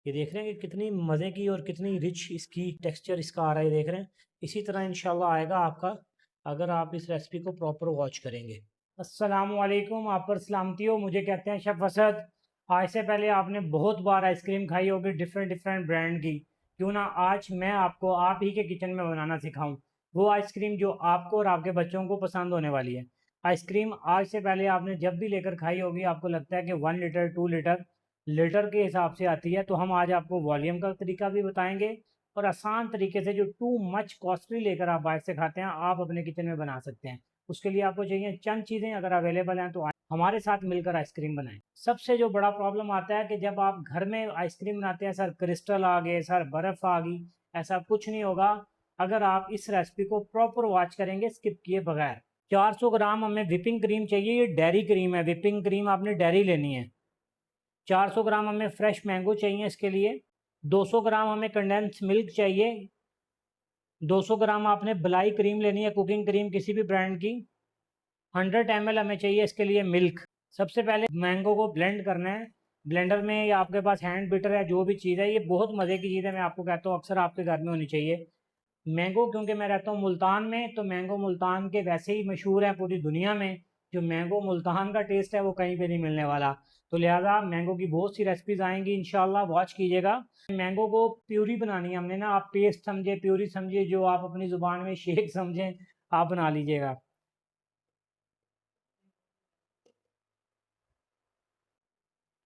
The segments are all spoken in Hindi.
ये देख रहे हैं कि कितनी मज़े की और कितनी रिच इसकी टेक्सचर इसका आ रहा है, देख रहे हैं। इसी तरह इंशाल्लाह आएगा आपका, अगर आप इस रेसिपी को प्रॉपर वॉच करेंगे। अस्सलाम वालेकुम, आप पर सलामती हो। मुझे कहते हैं शेफ़ असद। आज से पहले आपने बहुत बार आइसक्रीम खाई होगी डिफरेंट डिफरेंट ब्रांड की। क्यों ना आज मैं आपको आप ही के किचन में बनाना सिखाऊं वो आइसक्रीम जो आपको और आपके बच्चों को पसंद होने वाली है। आइसक्रीम आज से पहले आपने जब भी लेकर खाई होगी, आपको लगता है कि 1 लीटर 2 लीटर लीटर के हिसाब से आती है। तो हम आज आपको वॉल्यूम का तरीका भी बताएंगे और आसान तरीके से जो टू मच कॉस्टली लेकर आप बाहर से खाते हैं, आप अपने किचन में बना सकते हैं। उसके लिए आपको चाहिए चंद चीज़ें, अगर अवेलेबल हैं तो हमारे साथ मिलकर आइसक्रीम बनाएं। सबसे जो बड़ा प्रॉब्लम आता है कि जब आप घर में आइसक्रीम बनाते हैं, सर क्रिस्टल आ गए, सर बर्फ़ आ गई। ऐसा कुछ नहीं होगा अगर आप इस रेसिपी को प्रॉपर वॉच करेंगे स्किप किए बगैर। 400 ग्राम हमें विपिंग क्रीम चाहिए। ये डेयरी क्रीम है, विपिंग क्रीम आपने डेयरी लेनी है। 400 ग्राम हमें फ्रेश मैंगो चाहिए इसके लिए। 200 ग्राम हमें कंडेंस मिल्क चाहिए। 200 ग्राम आपने मलाई क्रीम लेनी है, कुकिंग क्रीम किसी भी ब्रांड की। 100 ml हमें चाहिए इसके लिए मिल्क। सबसे पहले मैंगो को ब्लेंड करना है ब्लेंडर में, या आपके पास हैंड बीटर है, जो भी चीज़ है। ये बहुत मज़े की चीज़ है, मैं आपको कहता हूँ अक्सर आपके घर में होनी चाहिए। मैंगो, क्योंकि मैं रहता हूँ मुल्तान में, तो मैंगो मुल्तान के वैसे ही मशहूर है पूरी दुनिया में। जो मैंगो मुल्तान का टेस्ट है वो कहीं पे नहीं मिलने वाला। तो लिहाजा मैंगो की बहुत सी रेसिपीज़ आएंगी इंशाल्लाह, वॉच कीजिएगा। मैंगो को प्यूरी बनानी है हमने ना, आप पेस्ट समझे, प्यूरी समझिए, जो आप अपनी ज़ुबान में शेक समझें, आप बना लीजिएगा।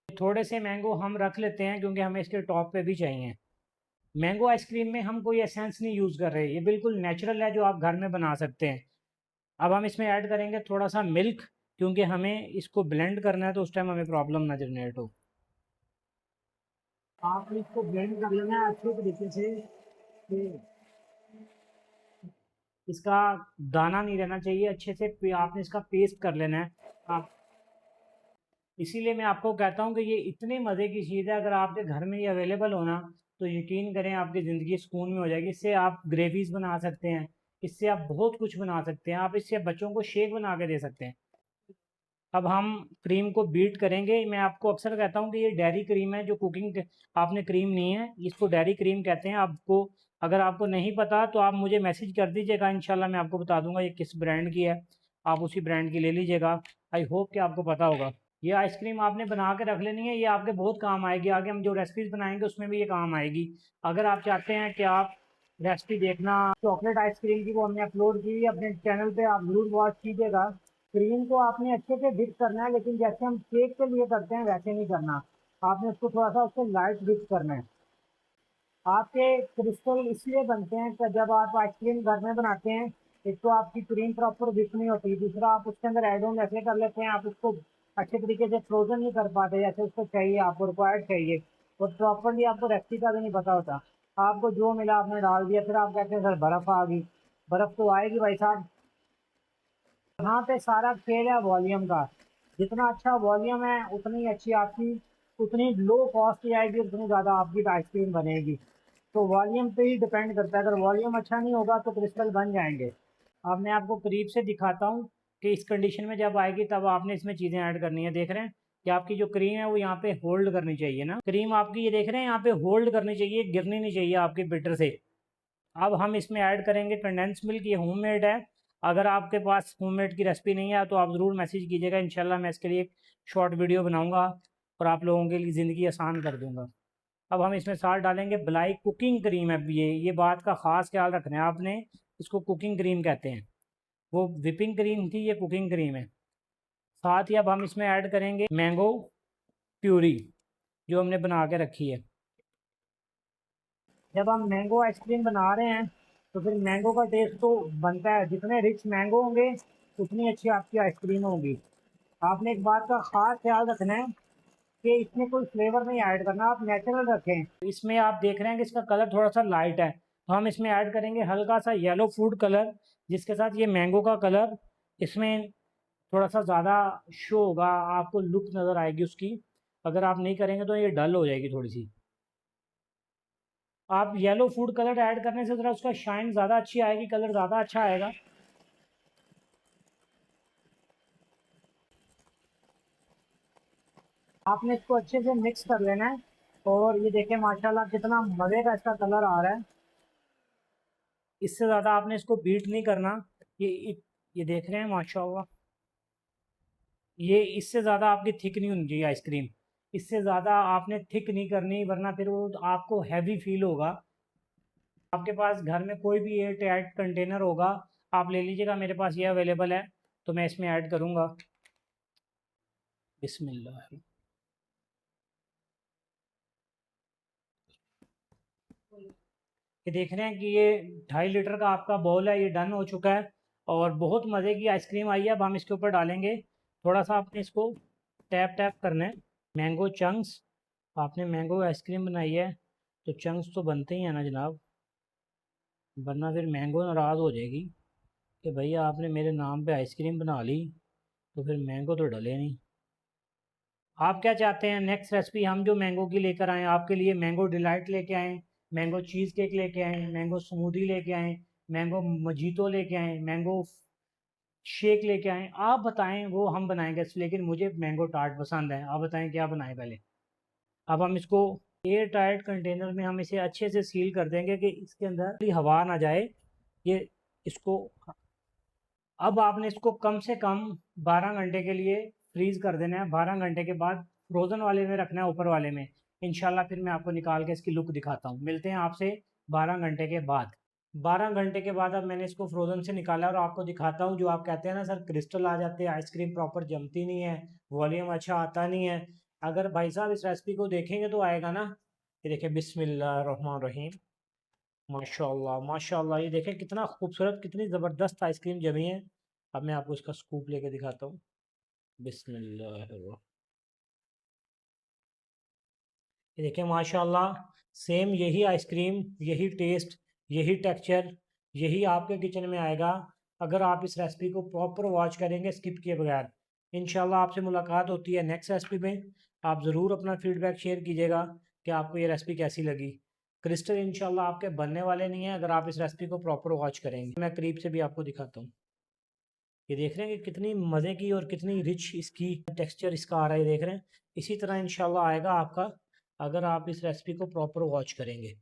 थोड़े से मैंगो हम रख लेते हैं क्योंकि हमें इसके टॉप पे भी चाहिए। मैंगो आइसक्रीम में हम कोई एसेंस नहीं यूज़ कर रहे, ये बिल्कुल नेचुरल है जो आप घर में बना सकते हैं। अब हम इसमें ऐड करेंगे थोड़ा सा मिल्क, क्योंकि हमें इसको ब्लेंड करना है तो उस टाइम हमें प्रॉब्लम ना जनरेट हो। आपने इसको ब्लेंड कर लेना है अच्छे तरीके से कि इसका दाना नहीं रहना चाहिए, अच्छे से आपने इसका पेस्ट कर लेना है आप। इसीलिए मैं आपको कहता हूँ कि ये इतने मज़े की चीज़ है, अगर आपके घर में ये अवेलेबल होना तो यकीन करें आपकी ज़िंदगी सुकून में हो जाएगी। इससे आप ग्रेवीज़ बना सकते हैं, इससे आप बहुत कुछ बना सकते हैं, आप इससे बच्चों को शेक बना के दे सकते हैं। अब हम क्रीम को बीट करेंगे। मैं आपको अक्सर कहता हूँ कि ये डेयरी क्रीम है, जो कुकिंग आपने क्रीम नहीं है, इसको डेयरी क्रीम कहते हैं। आपको अगर आपको नहीं पता तो आप मुझे मैसेज कर दीजिएगा, इंशाल्लाह मैं आपको बता दूंगा ये किस ब्रांड की है। आप उसी ब्रांड की ले लीजिएगा। आई होप कि आपको पता होगा। ये आइसक्रीम आपने बना के रख लेनी है, ये आपके बहुत काम आएगी। आगे हम जो रेसिपीज़ बनाएंगे उसमें भी ये काम आएगी। अगर आप चाहते हैं कि आप रेसिपी देखना चॉकलेट आइसक्रीम की, वो हमने अपलोड की है अपने चैनल पे, आप ज़रूर वॉच कीजिएगा। क्रीम को आपने अच्छे से डिप करना है, लेकिन जैसे हम केक के लिए करते हैं वैसे नहीं करना। आपने उसको थोड़ा सा उससे लाइट डिप करना है। आपके क्रिस्टल इसलिए बनते हैं कि जब आप आइसक्रीम घर में बनाते हैं, एक तो आपकी क्रीम प्रॉपर डिप नहीं होती, दूसरा आप उसके अंदर एड ऑन ऐसे कर लेते हैं, आप उसको अच्छे तरीके से फ्रोजन नहीं कर पाते जैसे उसको चाहिए, आपको रिक्वायर्ड चाहिए। और प्रॉपरली आपको रेसिपी का भी नहीं पता होता, आपको जो मिला आपने डाल दिया, फिर आप कहते हैं सर बर्फ़ आ गई। बर्फ़ तो आएगी भाई साहब। यहाँ पे सारा खेल है वॉल्यूम का। जितना अच्छा वॉल्यूम है उतनी अच्छी आपकी, उतनी लो कॉस्ट आएगी, उतनी ज़्यादा आपकी आइसक्रीम बनेगी। तो वॉल्यूम पे ही डिपेंड करता है, अगर वॉल्यूम अच्छा नहीं होगा तो क्रिस्टल बन जाएंगे। अब मैं आपको करीब से दिखाता हूँ कि इस कंडीशन में जब आएगी तब आपने इसमें चीज़ें ऐड करनी है। देख रहे हैं कि आपकी जो क्रीम है वो यहाँ पे होल्ड करनी चाहिए ना, क्रीम आपकी, ये देख रहे हैं यहाँ पे होल्ड करनी चाहिए, गिरनी नहीं चाहिए आपके बिटर से। अब हम इसमें ऐड करेंगे कंडेंस मिल्क, ये होममेड है। अगर आपके पास होममेड की रेसिपी नहीं है तो आप ज़रूर मैसेज कीजिएगा, इंशाल्लाह मैं इसके लिए एक शॉर्ट वीडियो बनाऊंगा और आप लोगों के लिए ज़िंदगी आसान कर दूंगा। अब हम इसमें साथ डालेंगे मलाई कुकिंग क्रीम है। ये बात का ख़ास ख्याल रखना है आपने, इसको कुकिंग क्रीम कहते हैं। वो विपिंग क्रीम थी, ये कुकिंग क्रीम है। साथ ही अब हम इसमें ऐड करेंगे मैंगो प्यूरी जो हमने बना के रखी है। जब हम मैंगो आइसक्रीम बना रहे हैं तो फिर मैंगो का टेस्ट तो बनता है, जितने रिच मैंगो होंगे उतनी अच्छी आपकी आइसक्रीम होगी। आपने एक बात का ख़ास ख्याल रखना है कि इसमें कोई फ्लेवर नहीं ऐड करना, आप नेचुरल रखें। इसमें आप देख रहे हैं कि इसका कलर थोड़ा सा लाइट है, तो हम इसमें ऐड करेंगे हल्का सा येलो फूड कलर, जिसके साथ ये मैंगो का कलर इसमें थोड़ा सा ज़्यादा शो होगा, आपको लुक नज़र आएगी उसकी। अगर आप नहीं करेंगे तो ये डल हो जाएगी थोड़ी सी। आप येलो फूड कलर ऐड करने से ज़रा उसका शाइन ज़्यादा अच्छी आएगी, कलर ज़्यादा अच्छा आएगा। आपने इसको अच्छे से मिक्स कर लेना है। और ये देखें माशाल्लाह कितना मज़े का इसका कलर आ रहा है। इससे ज़्यादा आपने इसको बीट नहीं करना। ये देख रहे हैं माशाल्लाह, ये इससे ज़्यादा आपकी थिक नहीं होनी चाहिए आइसक्रीम। इससे ज़्यादा आपने थिक नहीं करनी, वरना फिर वो आपको हैवी फील होगा। आपके पास घर में कोई भी एयर टाइट कंटेनर होगा, आप ले लीजिएगा। मेरे पास ये अवेलेबल है, तो मैं इसमें ऐड करूँगा। बिस्मिल्लाह। ये देख रहे हैं कि ये 2.5 लीटर का आपका बॉल है, ये डन हो चुका है और बहुत मज़े की आइसक्रीम आई है। अब हम इसके ऊपर डालेंगे थोड़ा सा, आपने इसको टैप टैप करना है मैंगो चंक्स। आपने मैंगो आइसक्रीम बनाई है तो चंक्स तो बनते ही हैं ना जनाब, वरना फिर मैंगो नाराज़ हो जाएगी कि भैया आपने मेरे नाम पे आइसक्रीम बना ली, तो फिर मैंगो तो डले नहीं। आप क्या चाहते हैं नेक्स्ट रेसिपी हम जो मैंगो की लेकर आएँ आपके लिए? मैंगो डिलाइट लेके आएँ, मैंगो चीज़ केक लेके आएँ, मैंगो स्मूदी लेके आएँ, मैंगो मजीतो लेके आएँ, मैंगो शेक लेके आएँ? आप बताएं, वो हम बनाएंगे। लेकिन मुझे मैंगो टार्ट पसंद है। आप बताएं क्या बनाएं पहले। अब हम इसको एयर टाइट कंटेनर में हम इसे अच्छे से सील कर देंगे कि इसके अंदर कोई हवा ना जाए। ये इसको अब आपने इसको कम से कम 12 घंटे के लिए फ्रीज़ कर देना है। 12 घंटे के बाद फ्रोज़न वाले में रखना है, ऊपर वाले में। इंशाल्लाह फिर मैं आपको निकाल के इसकी लुक दिखाता हूँ। मिलते हैं आपसे 12 घंटे के बाद। 12 घंटे के बाद अब मैंने इसको फ्रोज़न से निकाला और आपको दिखाता हूँ। जो आप कहते हैं ना सर क्रिस्टल आ जाते हैं, आइसक्रीम प्रॉपर जमती नहीं है, वॉल्यूम अच्छा आता नहीं है। अगर भाई साहब इस रेसिपी को देखेंगे तो आएगा ना। ये देखिए बिस्मिल्लाह रहमान रहीम, माशाल्लाह माशाल्लाह। ये देखें कितना खूबसूरत, कितनी ज़बरदस्त आइसक्रीम जमी है। अब मैं आपको इसका स्कूप लेके दिखाता हूँ। बिस्मिल्लाह। ये देखें माशाल्लाह, सेम यही आइसक्रीम, यही टेस्ट, यही टेक्सचर, यही आपके किचन में आएगा अगर आप इस रेसिपी को प्रॉपर वॉच करेंगे स्किप किए बगैर। इंशाल्लाह आपसे मुलाकात होती है नेक्स्ट रेसिपी में। आप ज़रूर अपना फीडबैक शेयर कीजिएगा कि आपको ये रेसिपी कैसी लगी। क्रिस्टल इंशाल्लाह आपके बनने वाले नहीं हैं अगर आप इस रेसिपी को प्रॉपर वॉच करेंगे। मैं करीब से भी आपको दिखाता हूँ। ये देख रहे हैं कि कितनी मज़े की और कितनी रिच इसकी टेक्सचर इसका आ रहा है। ये देख रहे हैं, इसी तरह इंशाल्लाह आएगा आपका अगर आप इस रेसिपी को प्रॉपर वॉच करेंगे।